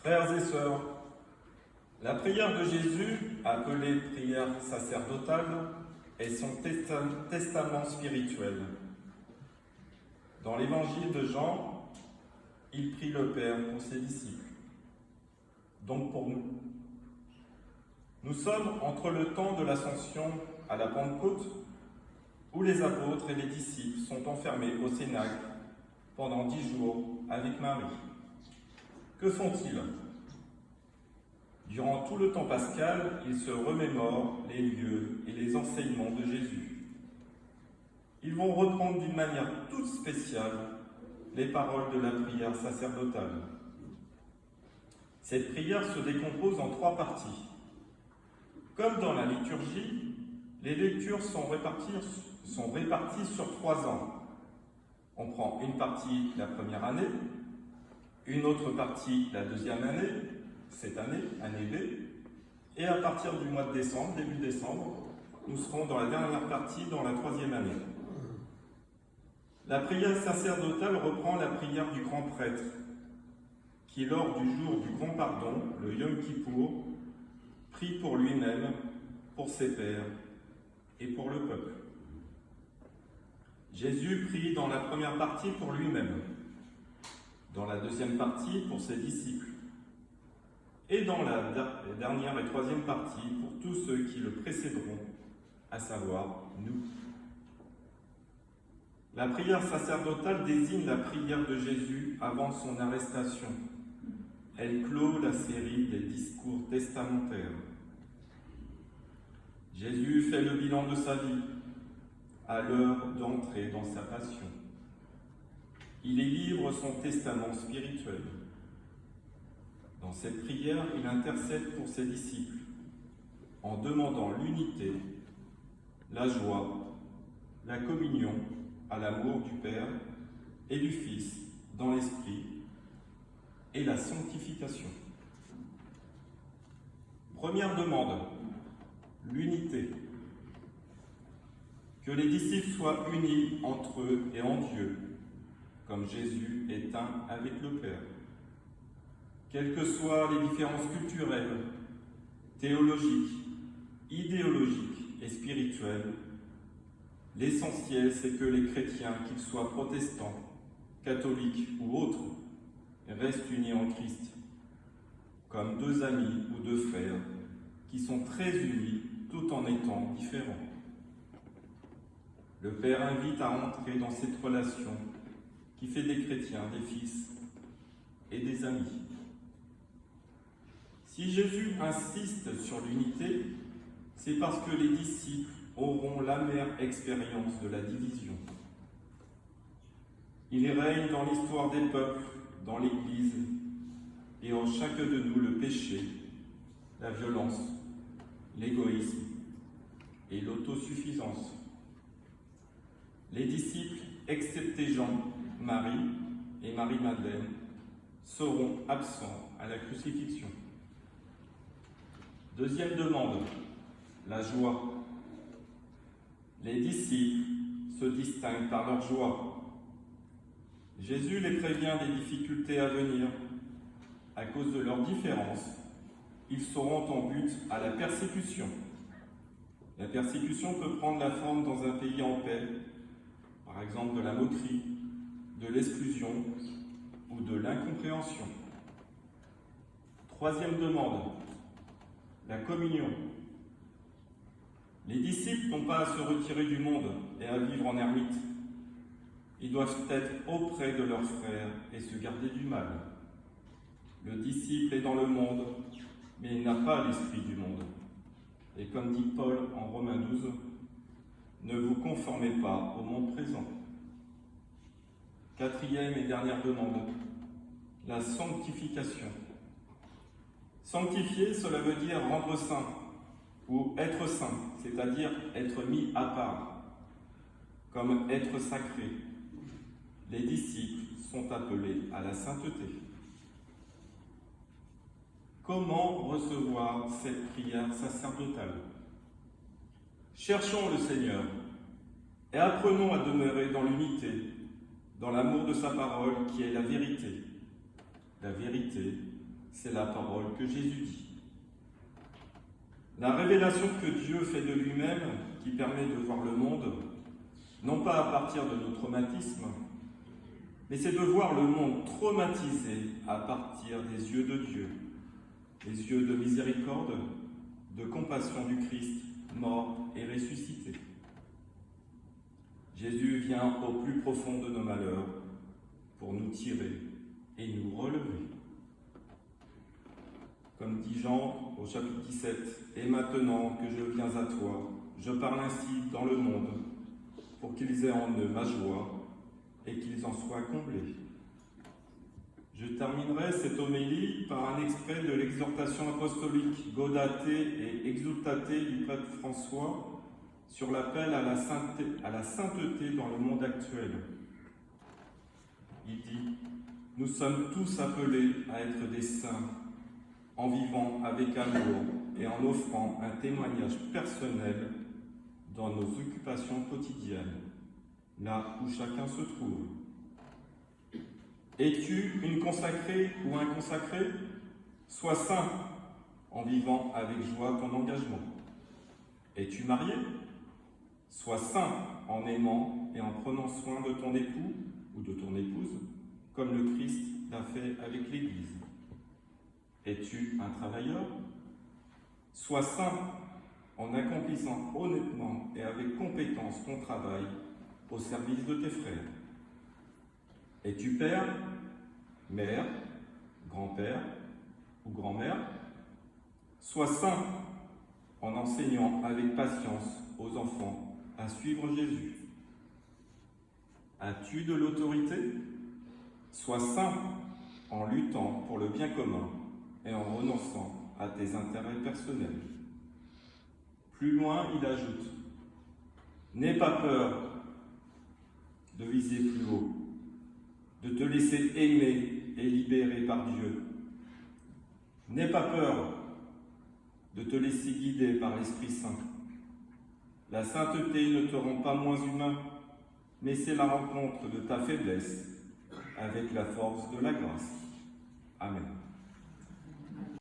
Frères et sœurs, la prière de Jésus, appelée prière sacerdotale, est son testament spirituel. Dans l'évangile de Jean, il prie le Père pour ses disciples, donc pour nous. Nous sommes entre le temps de l'Ascension à la Pentecôte, où les apôtres et les disciples sont enfermés au Cénacle pendant 10 jours avec Marie. Que font-ils? Durant tout le temps pascal, ils se remémorent les lieux et les enseignements de Jésus. Ils vont reprendre d'une manière toute spéciale les paroles de la prière sacerdotale. Cette prière se décompose en 3 parties. Comme dans la liturgie, les lectures sont réparties sur 3 ans. On prend une partie la première année, une autre partie la deuxième année, cette année, année B, et à partir du mois de décembre, début décembre, nous serons dans la dernière partie, dans la 3e année. La prière sacerdotale reprend la prière du grand prêtre, qui lors du jour du grand pardon, le Yom Kippour, prie pour lui-même, pour ses pairs et pour le peuple. Jésus prie dans la première partie pour lui-même, dans la deuxième partie pour ses disciples, et dans la dernière et 3e partie pour tous ceux qui le précéderont, à savoir nous. La prière sacerdotale désigne la prière de Jésus avant son arrestation. Elle clôt la série des discours testamentaires. Jésus fait le bilan de sa vie à l'heure d'entrer dans sa passion. Il y livre son testament spirituel. Dans cette prière, il intercède pour ses disciples en demandant l'unité, la joie, la communion à l'amour du Père et du Fils dans l'Esprit et la sanctification. Première demande, l'unité. Que les disciples soient unis entre eux et en Dieu, comme Jésus est un avec le Père. Quelles que soient les différences culturelles, théologiques, idéologiques et spirituelles, l'essentiel c'est que les chrétiens, qu'ils soient protestants, catholiques ou autres, restent unis en Christ, comme 2 amis ou 2 frères qui sont très unis tout en étant différents. Le Père invite à entrer dans cette relation qui fait des chrétiens des fils et des amis. Si Jésus insiste sur l'unité, c'est parce que les disciples auront l'amère expérience de la division. Il règne dans l'histoire des peuples, dans l'Église, et en chacun de nous le péché, la violence, l'égoïsme et l'autosuffisance. Les disciples, excepté Jean, Marie et Marie-Madeleine, seront absents à la crucifixion. Deuxième demande, la joie. Les disciples se distinguent par leur joie. Jésus les prévient des difficultés à venir. À cause de leurs différences, ils seront en but à la persécution. La persécution peut prendre la forme dans un pays en paix, par exemple de la moquerie, de l'exclusion ou de l'incompréhension. Troisième demande, la communion. Les disciples n'ont pas à se retirer du monde et à vivre en ermite. Ils doivent être auprès de leurs frères et se garder du mal. Le disciple est dans le monde, mais il n'a pas l'esprit du monde. Et comme dit Paul en Romains 12, ne vous conformez pas au monde présent. Quatrième et dernière demande, la sanctification. Sanctifier, cela veut dire rendre saint, ou être saint, c'est-à-dire être mis à part, comme être sacré. Les disciples sont appelés à la sainteté. Comment recevoir cette prière sacerdotale? Cherchons le Seigneur et apprenons à demeurer dans l'unité, dans l'amour de sa parole qui est la vérité. La vérité, c'est la parole que Jésus dit. La révélation que Dieu fait de lui-même, qui permet de voir le monde, non pas à partir de nos traumatismes, mais c'est de voir le monde traumatisé à partir des yeux de Dieu, les yeux de miséricorde, de compassion du Christ, mort et ressuscité. Jésus vient au plus profond de nos malheurs pour nous tirer et nous relever. Comme dit Jean au chapitre 17, « Et maintenant que je viens à toi, je parle ainsi dans le monde, pour qu'ils aient en eux ma joie et qu'ils en soient comblés. » Je terminerai cette homélie par un extrait de l'exhortation apostolique Gaudate et Exultate du prêtre François sur l'appel à la sainteté dans le monde actuel. Il dit « Nous sommes tous appelés à être des saints, en vivant avec amour et en offrant un témoignage personnel dans nos occupations quotidiennes, là où chacun se trouve. Es-tu une consacrée ou un consacré? Sois saint en vivant avec joie ton engagement. Es-tu marié? Sois saint en aimant et en prenant soin de ton époux ou de ton épouse, comme le Christ l'a fait avec l'Église. Es-tu un travailleur? Sois saint en accomplissant honnêtement et avec compétence ton travail au service de tes frères. Es-tu père, mère, grand-père ou grand-mère? Sois saint en enseignant avec patience aux enfants à suivre Jésus. As-tu de l'autorité? Sois saint en luttant pour le bien commun et en renonçant à tes intérêts personnels. Plus loin, il ajoute « N'aie pas peur de viser plus haut, de te laisser aimer et libérer par Dieu. N'aie pas peur de te laisser guider par l'Esprit Saint. La sainteté ne te rend pas moins humain, mais c'est la rencontre de ta faiblesse avec la force de la grâce. Amen.